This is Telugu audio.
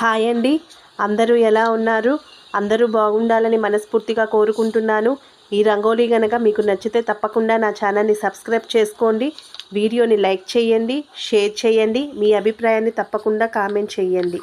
హాయ్ అండి, అందరూ ఎలా ఉన్నారు? అందరూ బాగుండాలని మనస్ఫూర్తిగా కోరుకుంటున్నాను. ఈ రంగోలీ గనక మీకు నచ్చితే తప్పకుండా నా ఛానల్ని సబ్స్క్రైబ్ చేసుకోండి. వీడియోని లైక్ చేయండి, షేర్ చేయండి. మీ అభిప్రాయాన్ని తప్పకుండా కామెంట్ చేయండి.